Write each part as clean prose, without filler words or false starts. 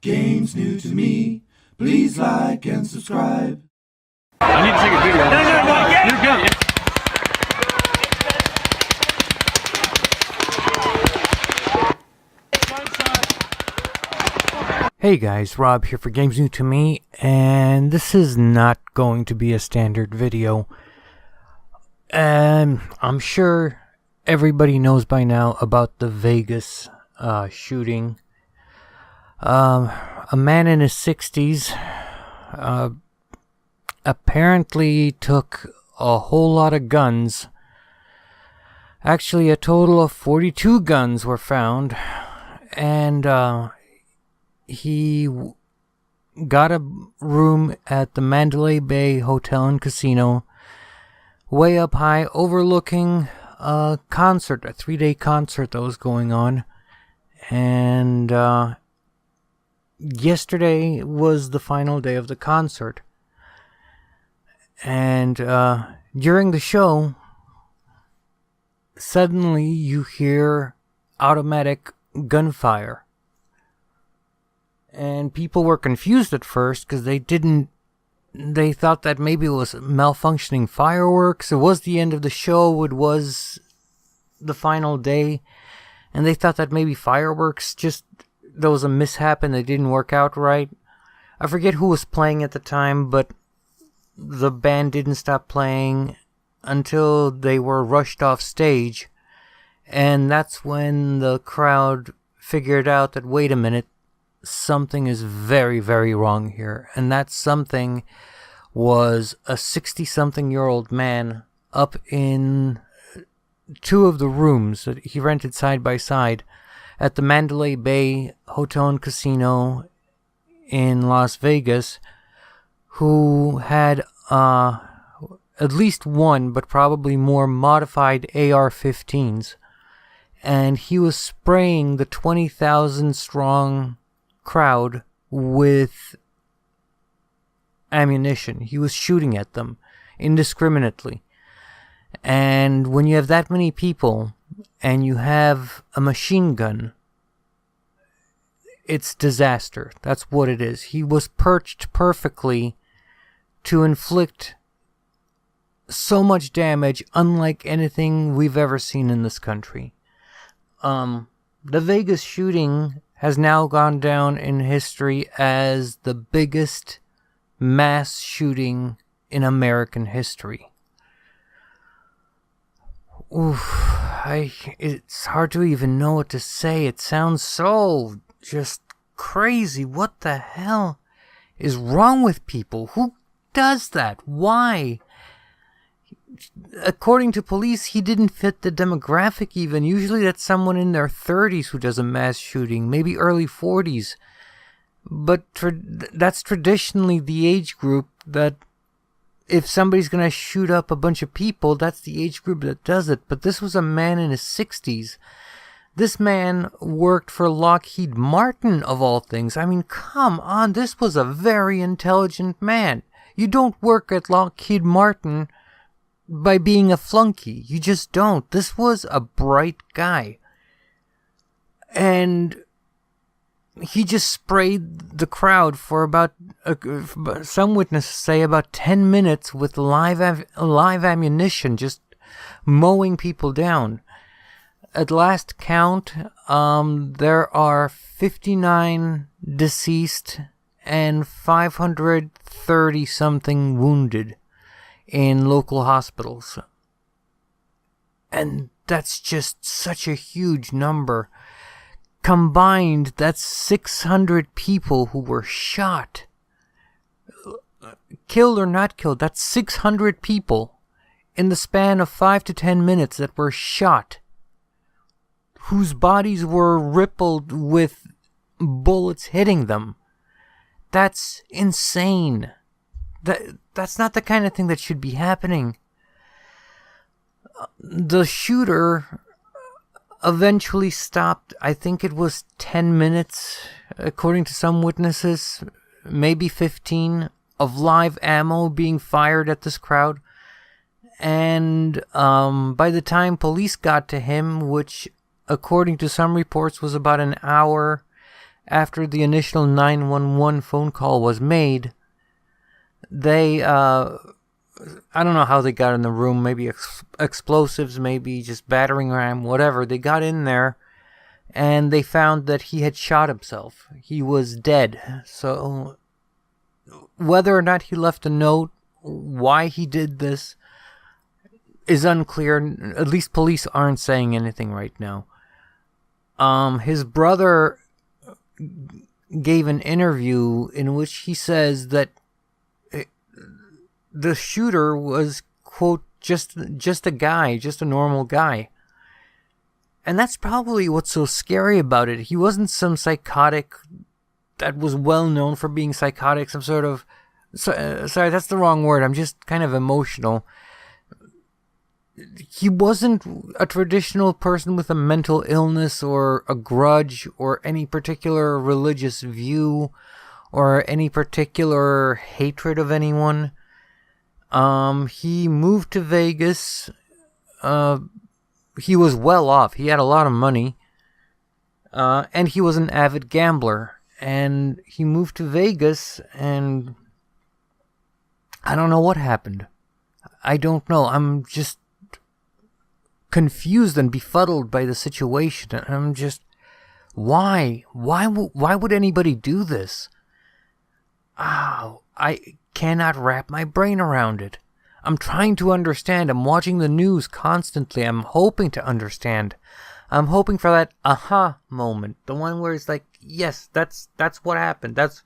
Games new to me. Please like and subscribe. I need to take a video. No, you're good. Hey guys, Rob here for Games New to Me, and this is not going to be a standard video. I'm sure everybody knows by now about the Vegas shooting. A man in his 60s apparently took a whole lot of guns. Actually, a total of 42 guns were found, and he got a room at the Mandalay Bay Hotel and Casino, way up high, overlooking a concert, a 3-day concert that was going on. And yesterday was the final day of the concert. And during the show, suddenly you hear automatic gunfire. And people were confused at first because they thought that maybe it was malfunctioning fireworks. It was the end of the show. It was the final day. And they thought that maybe fireworks there was a mishap and they didn't work out right. I forget who was playing at the time, but the band didn't stop playing until they were rushed off stage. And that's when the crowd figured out that, wait a minute, something is very, very wrong here. And that something was a 60-something-year-old man up in two of the rooms that he rented side by side at the Mandalay Bay Hotel and Casino in Las Vegas, who had at least one, but probably more, modified AR-15s. And he was spraying the 20,000-strong crowd with ammunition. He was shooting at them indiscriminately. And when you have that many people and you have a machine gun, it's disaster. That's what it is. He was perched perfectly to inflict so much damage unlike anything we've ever seen in this country. The Vegas shooting has now gone down in history as the biggest mass shooting in American history. It's hard to even know what to say. It sounds so just crazy. What the hell is wrong with people? Who does that? Why? According to police, he didn't fit the demographic even. Usually that's someone in their 30s who does a mass shooting, maybe early 40s. But that's traditionally the age group that, if somebody's going to shoot up a bunch of people, that's the age group that does it. But this was a man in his 60s. This man worked for Lockheed Martin, of all things. I mean, come on, this was a very intelligent man. You don't work at Lockheed Martin by being a flunky. You just don't. This was a bright guy. And he just sprayed the crowd for about, some witnesses say, about 10 minutes with live ammunition, just mowing people down. At last count, there are 59 deceased and 530-something wounded in local hospitals. And that's just such a huge number. Combined, that's 600 people who were shot. Killed or not killed, that's 600 people in the span of 5 to 10 minutes that were shot, whose bodies were rippled with bullets hitting them. That's insane. That's not the kind of thing that should be happening. The shooter eventually stopped. I think it was 10 minutes, according to some witnesses, maybe 15, of live ammo being fired at this crowd. And by the time police got to him, which according to some reports was about an hour after the initial 911 phone call was made, they, I don't know how they got in the room, maybe explosives, maybe just battering ram, whatever. They got in there, and they found that he had shot himself. He was dead. So, whether or not he left a note, why he did this, is unclear. At least police aren't saying anything right now. His brother gave an interview in which he says that the shooter was, quote, just a guy, just a normal guy. And that's probably what's so scary about it. He wasn't some psychotic that was well known for being psychotic, some sort of... sorry, that's the wrong word. I'm just kind of emotional. He wasn't a traditional person with a mental illness or a grudge or any particular religious view or any particular hatred of anyone. He moved to Vegas. He was well off. He had a lot of money. And he was an avid gambler. And he moved to Vegas, and I don't know what happened. I don't know. I'm just confused and befuddled by the situation. I'm just... Why? Why would anybody do this? Oh, I cannot wrap my brain around it. I'm trying to understand. I'm watching the news constantly. I'm hoping to understand. I'm hoping for that aha moment. The one where it's like, yes, that's what happened. That's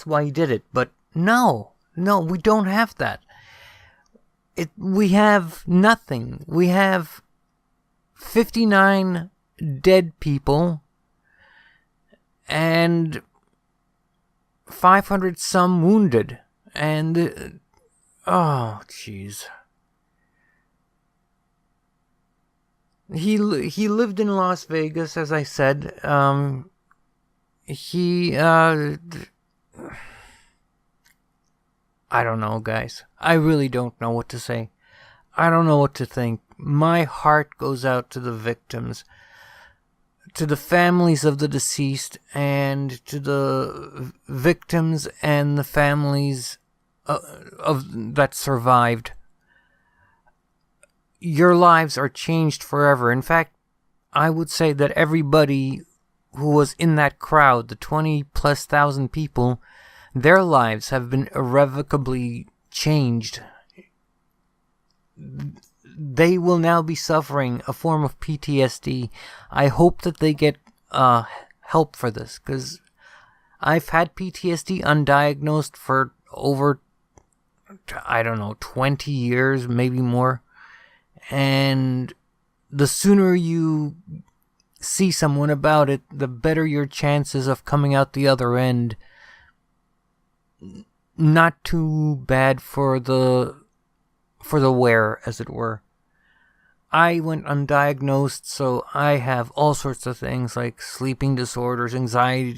why he did it. But no, we don't have that. We have nothing. We have 59 dead people and 500 some wounded. And, oh, jeez. He lived in Las Vegas, as I said. I don't know, guys. I really don't know what to say. I don't know what to think. My heart goes out to the victims, to the families of the deceased, and to the victims and the families that survived. Your lives are changed forever. In fact, I would say that everybody who was in that crowd, the 20+ thousand people, their lives have been irrevocably changed. They will now be suffering a form of PTSD. I hope that they get help for this, because I've had PTSD undiagnosed for over, 20 years, maybe more. And the sooner you see someone about it, the better your chances of coming out the other end. Not too bad for the wearer, as it were. I went undiagnosed, so I have all sorts of things like sleeping disorders, anxiety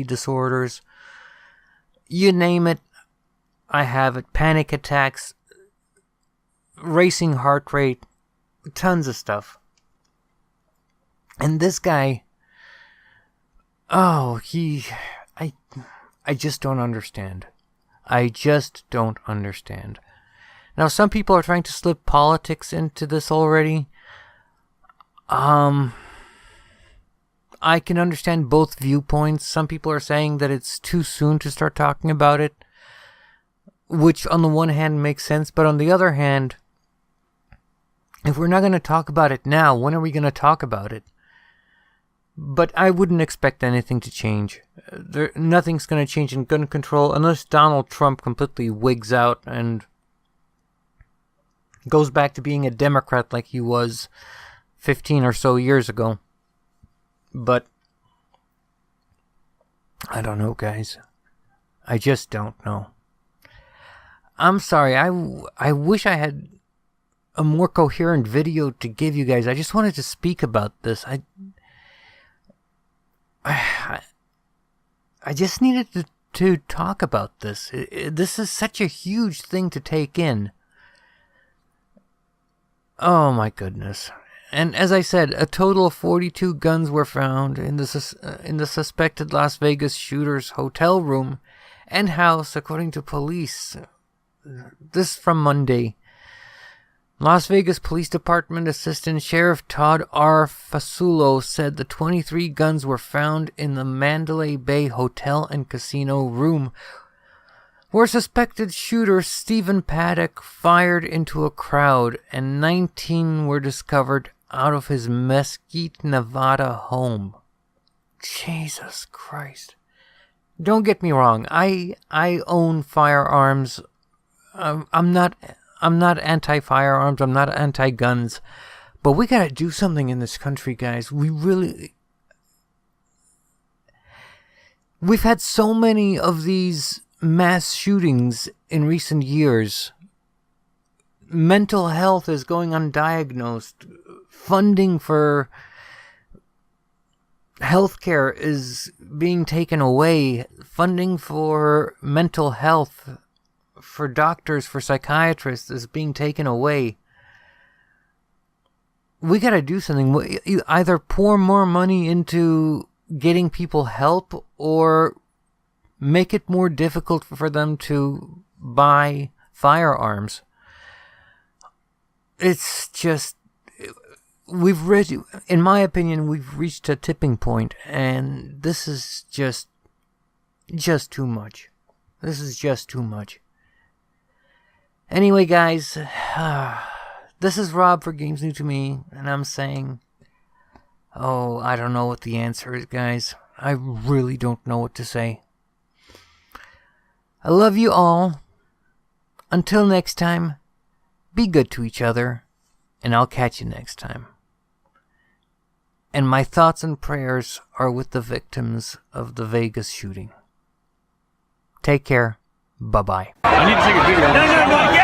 disorders. You name it, I have it. Panic attacks, racing heart rate, tons of stuff. And this guy, I just don't understand. I just don't understand. Now, some people are trying to slip politics into this already. I can understand both viewpoints. Some people are saying that it's too soon to start talking about it, which on the one hand makes sense, but on the other hand, if we're not going to talk about it now, when are we going to talk about it? But I wouldn't expect anything to change. Nothing's going to change in gun control unless Donald Trump completely wigs out and goes back to being a Democrat like he was 15 or so years ago. But I don't know, guys. I just don't know. I'm sorry. I wish I had a more coherent video to give you guys. I just wanted to speak about this. I just needed to talk about this. This is such a huge thing to take in. Oh my goodness. And as I said, a total of 42 guns were found in the suspected Las Vegas shooter's hotel room and house, according to police. This from Monday. Las Vegas Police Department Assistant Sheriff Todd R. Fasulo said the 23 guns were found in the Mandalay Bay Hotel and Casino room, where suspected shooter Stephen Paddock fired into a crowd, and 19 were discovered out of his Mesquite, Nevada home. Jesus Christ. Don't get me wrong. I own firearms. I'm not anti-firearms. I'm not anti-guns. But we gotta do something in this country, guys. We've had so many of these mass shootings in recent years. Mental health is going undiagnosed. Funding for healthcare is being taken away. Funding for mental health, for doctors, for psychiatrists is being taken away. We gotta do something. Either pour more money into getting people help or make it more difficult for them to buy firearms. It's just, in my opinion, we've reached a tipping point, and this is just too much. This is just too much. Anyway, guys, this is Rob for Games New to Me, and I'm saying, I don't know what the answer is, guys. I really don't know what to say. I love you all. Until next time, be good to each other, and I'll catch you next time. And my thoughts and prayers are with the victims of the Vegas shooting. Take care. Bye-bye. I need to take a video. No,